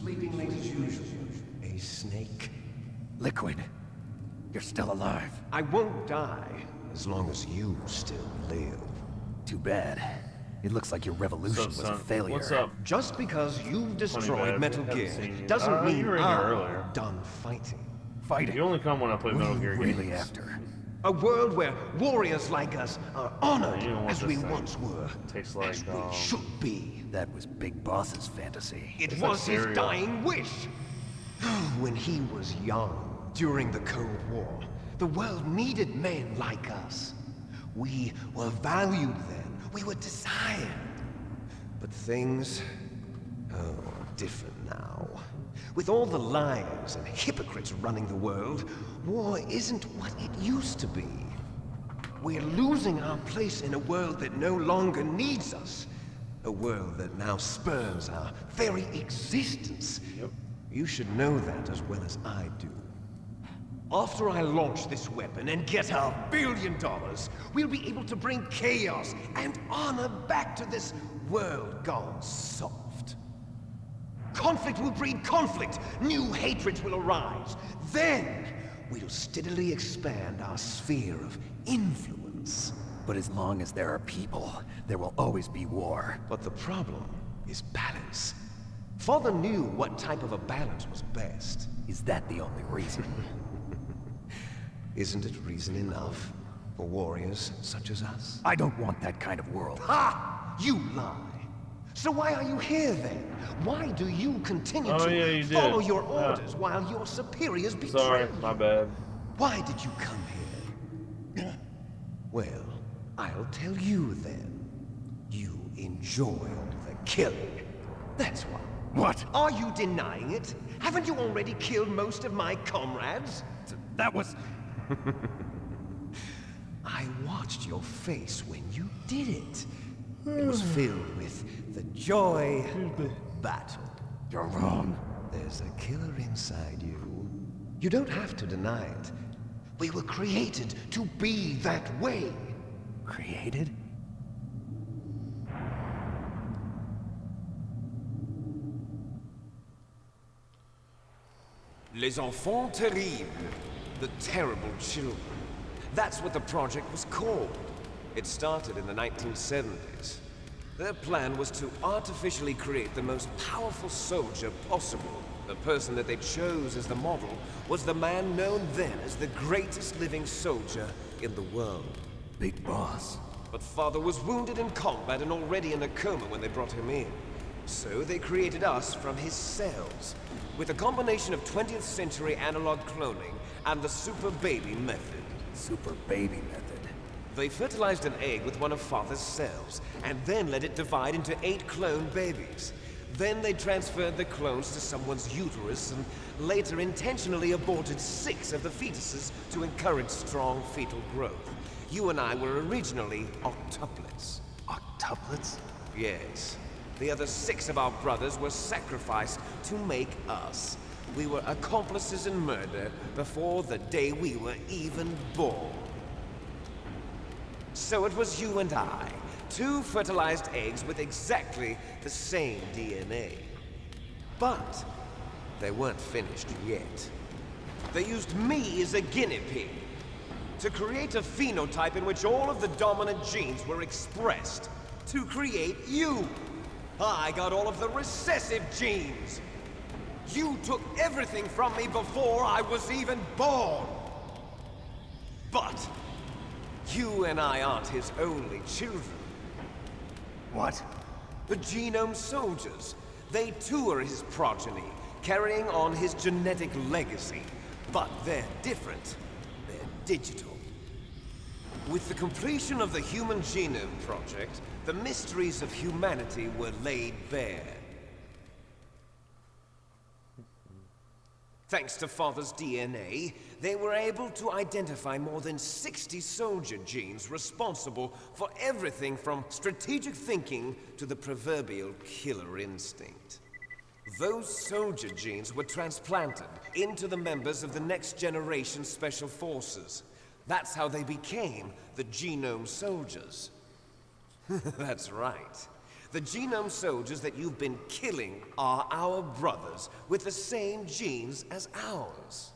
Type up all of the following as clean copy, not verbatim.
sleeping late as usual. A snake. Liquid, you're still alive. I won't die as long as you still live. Too bad. It looks like your revolution was a failure. What's up? Just because you've destroyed Bad. Metal Haven't Gear seen you. doesn't You mean were in here I'm earlier. done fighting. Fighting. You only come when I play Metal Gear Really games. after. A world where warriors like us are honored you don't want as this we thing. once were, Tastes like, as we should be. That was Big Boss's fantasy. It It's was like his cereal. dying wish. When he was young, during the Cold War, the world needed men like us. We were valued then. We were desired. But things, are different now. With all the liars and hypocrites running the world, war isn't what it used to be. We're losing our place in a world that no longer needs us. A world that now spurns our very existence. Yep. You should know that as well as I do. After I launch this weapon and get our $1 billion, we'll be able to bring chaos and honor back to this world gone soft. Conflict will breed conflict. New hatreds will arise. Then, we'll steadily expand our sphere of influence. But as long as there are people, there will always be war. But the problem is balance. Father knew what type of a balance was best. Is that the only reason? Isn't it reason enough for warriors such as us? I don't want that kind of world. Ha! You lie. So why are you here then? Why do you continue Oh, to yeah, you did. follow your Yeah. orders while your superiors betray Sorry, you? my bad. Why did you come here? Well, I'll tell you then. You enjoy all the killing. That's why. What? Are you denying it? Haven't you already killed most of my comrades? That was... I watched your face when you did it. It was filled with the joy of battle. You're wrong. There's a killer inside you. You don't have to deny it. We were created to be that way. Created? Les enfants terribles. The terrible children. That's what the project was called. It started in the 1970s. Their plan was to artificially create the most powerful soldier possible. The person that they chose as the model was the man known then as the greatest living soldier in the world. Big Boss. But Father was wounded in combat and already in a coma when they brought him in. So they created us from his cells, with a combination of 20th century analog cloning and the super baby method. Super baby method. They fertilized an egg with one of Father's cells, and then let it divide into 8 clone babies. Then they transferred the clones to someone's uterus and later intentionally aborted 6 of the fetuses to encourage strong fetal growth. You and I were originally octuplets. Octuplets? Yes. The other 6 of our brothers were sacrificed to make us. We were accomplices in murder before the day we were even born. So it was you and I, 2 fertilized eggs with exactly the same DNA. But they weren't finished yet. They used me as a guinea pig to create a phenotype in which all of the dominant genes were expressed to create you. I got all of the recessive genes. You took everything from me before I was even born. But you and I aren't his only children. What? The Genome Soldiers. They too are his progeny, carrying on his genetic legacy. But they're different. They're digital. With the completion of the Human Genome Project, the mysteries of humanity were laid bare. Thanks to Father's DNA, they were able to identify more than 60 soldier genes responsible for everything from strategic thinking to the proverbial killer instinct. Those soldier genes were transplanted into the members of the next generation Special Forces. That's how they became the Genome Soldiers. That's right. The genome soldiers that you've been killing are our brothers, with the same genes as ours.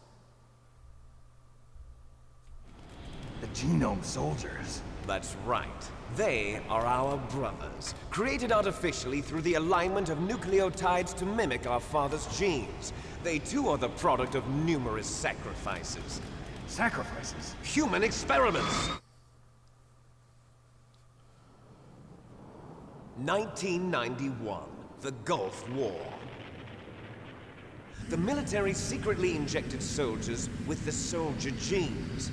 The genome soldiers? That's right. They are our brothers, created artificially through the alignment of nucleotides to mimic our father's genes. They too are the product of numerous sacrifices. Sacrifices? Human experiments! 1991, the Gulf War. The military secretly injected soldiers with the soldier genes.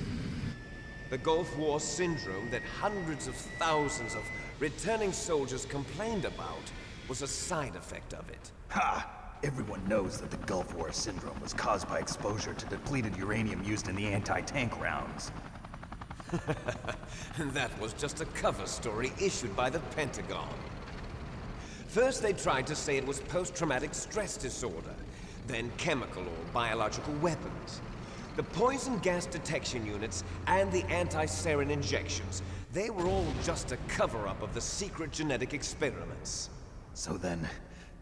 The Gulf War syndrome that hundreds of thousands of returning soldiers complained about was a side effect of it. Ha! Everyone knows that the Gulf War syndrome was caused by exposure to depleted uranium used in the anti-tank rounds. That was just a cover story issued by the Pentagon. First they tried to say it was post-traumatic stress disorder, then chemical or biological weapons. The poison gas detection units and the anti-sarin injections, they were all just a cover-up of the secret genetic experiments. So then,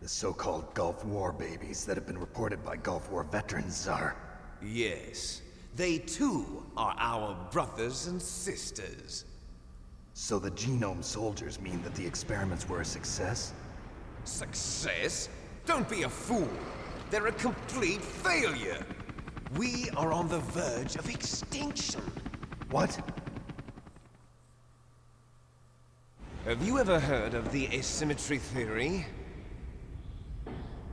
the so-called Gulf War babies that have been reported by Gulf War veterans are... Yes, they too are our brothers and sisters. So the genome soldiers mean that the experiments were a success? Success? Don't be a fool! They're a complete failure! We are on the verge of extinction. What? Have you ever heard of the asymmetry theory?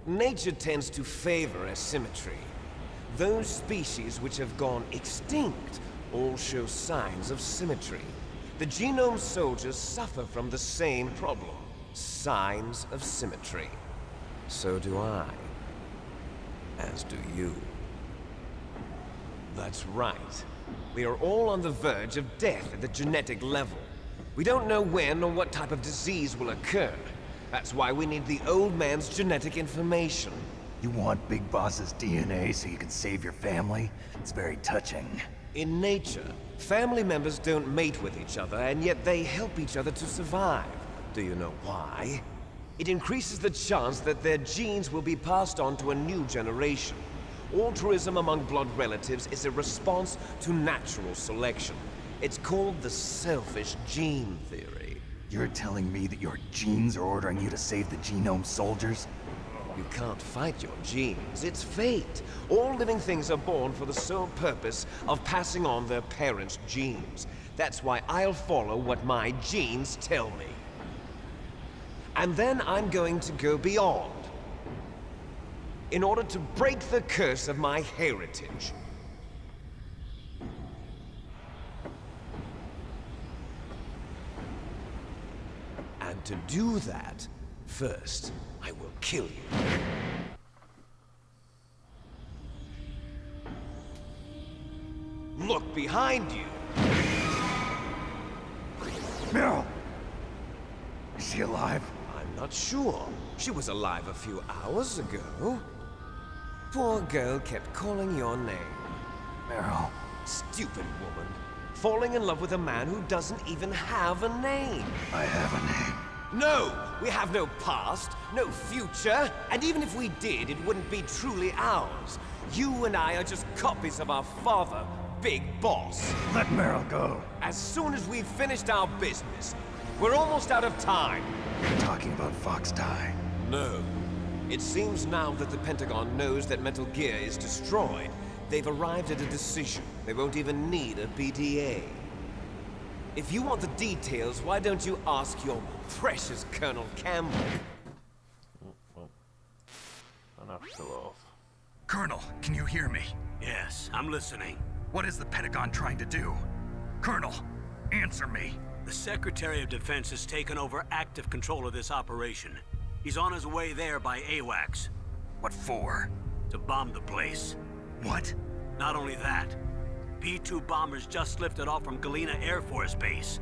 Nature tends to favor asymmetry. Those species which have gone extinct all show signs of symmetry. The genome soldiers suffer from the same problem. Signs of symmetry. So do I. As do you. That's right. We are all on the verge of death at the genetic level. We don't know when or what type of disease will occur. That's why we need the old man's genetic information. You want Big Boss's DNA so you can save your family? It's very touching. In nature, family members don't mate with each other, and yet they help each other to survive. Do you know why? It increases the chance that their genes will be passed on to a new generation. Altruism among blood relatives is a response to natural selection. It's called the selfish gene theory. You're telling me that your genes are ordering you to save the genome soldiers? You can't fight your genes. It's fate. All living things are born for the sole purpose of passing on their parents' genes. That's why I'll follow what my genes tell me. And then I'm going to go beyond. In order to break the curse of my heritage. And to do that, first, I will kill you. Look behind you! Meryl! Is she alive? I'm not sure. She was alive a few hours ago. Poor girl kept calling your name. Meryl. Stupid woman. Falling in love with a man who doesn't even have a name. I have a name. No! We have no past, no future, and even if we did, it wouldn't be truly ours. You and I are just copies of our father, Big Boss. Let Meryl go. As soon as we've finished our business, we're almost out of time. You're talking about Fox Die. No. It seems now that the Pentagon knows that Metal Gear is destroyed. They've arrived at a decision. They won't even need a PDA. If you want the details, why don't you ask your precious Colonel Campbell? Enough to off. Colonel, can you hear me? Yes, I'm listening. What is the Pentagon trying to do? Colonel, answer me. The Secretary of Defense has taken over active control of this operation. He's on his way there by AWACS. What for? To bomb the place. What? Not only that, B-2 bombers just lifted off from Galena Air Force Base.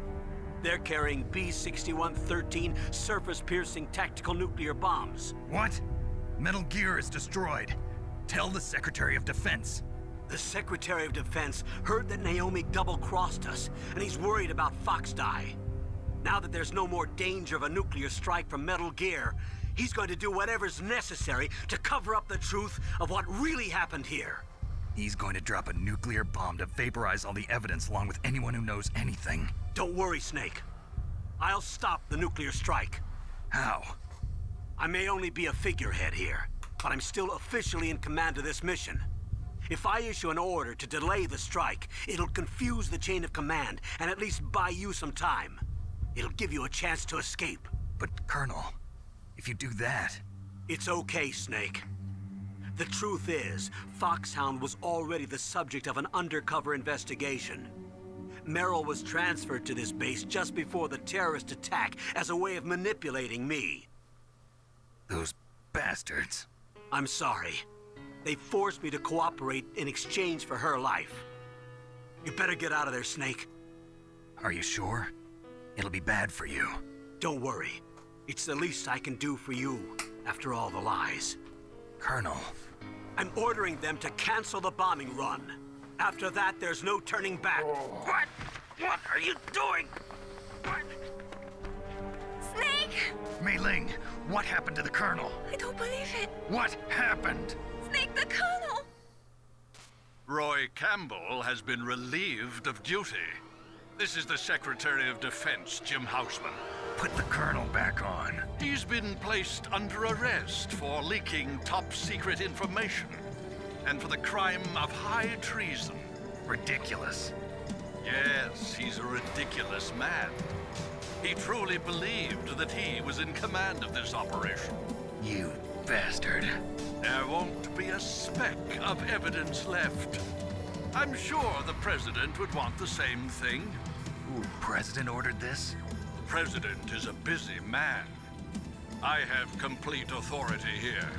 They're carrying B-6113 surface-piercing tactical nuclear bombs. What? Metal Gear is destroyed. Tell the Secretary of Defense. The Secretary of Defense heard that Naomi double-crossed us, and he's worried about Fox Die. Now that there's no more danger of a nuclear strike from Metal Gear, he's going to do whatever's necessary to cover up the truth of what really happened here. He's going to drop a nuclear bomb to vaporize all the evidence along with anyone who knows anything. Don't worry, Snake. I'll stop the nuclear strike. How? I may only be a figurehead here, but I'm still officially in command of this mission. If I issue an order to delay the strike, it'll confuse the chain of command and at least buy you some time. It'll give you a chance to escape. But, Colonel, if you do that... It's okay, Snake. The truth is, Foxhound was already the subject of an undercover investigation. Merrill was transferred to this base just before the terrorist attack as a way of manipulating me. Those bastards. I'm sorry. They forced me to cooperate in exchange for her life. You better get out of there, Snake. Are you sure? It'll be bad for you. Don't worry. It's the least I can do for you, after all the lies. Colonel... I'm ordering them to cancel the bombing run. After that, there's no turning back. What? What are you doing? What? Snake! Mei Ling, what happened to the Colonel? I don't believe it. What happened? Snake, the Colonel! Roy Campbell has been relieved of duty. This is the Secretary of Defense, Jim Houseman. Put the Colonel back on. He's been placed under arrest for leaking top-secret information and for the crime of high treason. Ridiculous. Yes, he's a ridiculous man. He truly believed that he was in command of this operation. You bastard. There won't be a speck of evidence left. I'm sure the President would want the same thing. President ordered this? The President is a busy man. I have complete authority here.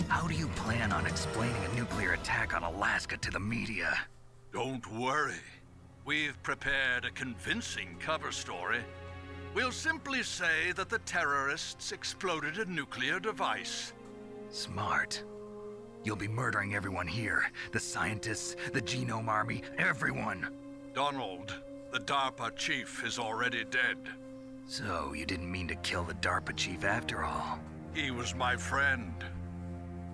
How do you plan on explaining a nuclear attack on Alaska to the media? Don't worry. We've prepared a convincing cover story. We'll simply say that the terrorists exploded a nuclear device. Smart. You'll be murdering everyone here. The scientists, the Genome Army, everyone. Donald, the DARPA chief, is already dead. So, you didn't mean to kill the DARPA chief after all. He was my friend.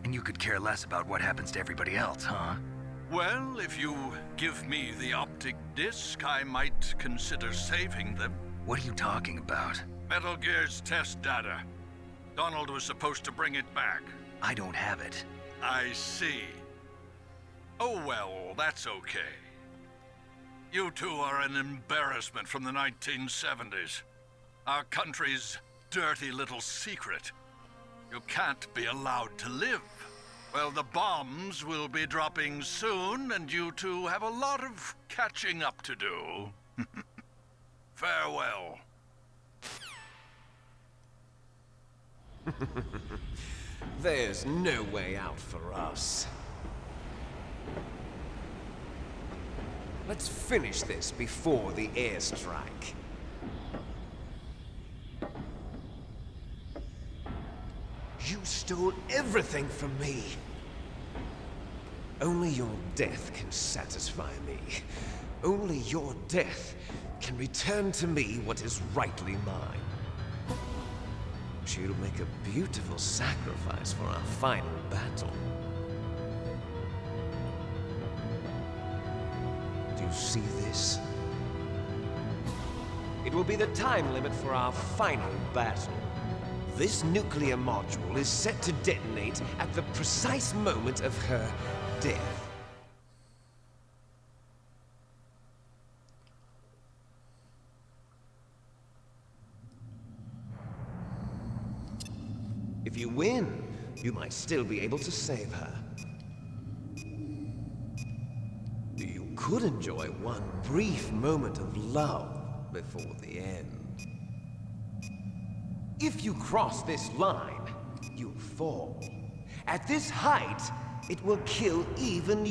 And you could care less about what happens to everybody else, huh? Well, if you give me the optic disc, I might consider saving them. What are you talking about? Metal Gear's test data. Donald was supposed to bring it back. I don't have it. I see. Oh well, that's okay. You two are an embarrassment from the 1970s. Our country's dirty little secret. You can't be allowed to live. Well, the bombs will be dropping soon, and you two have a lot of catching up to do. Farewell. There's no way out for us. Let's finish this before the airstrike. You stole everything from me. Only your death can satisfy me. Only your death can return to me what is rightly mine. She'll make a beautiful sacrifice for our final battle. Do you see this? It will be the time limit for our final battle. This nuclear module is set to detonate at the precise moment of her death. If you win, you might still be able to save her. You could enjoy one brief moment of love before the end. If you cross this line, you'll fall. At this height, it will kill even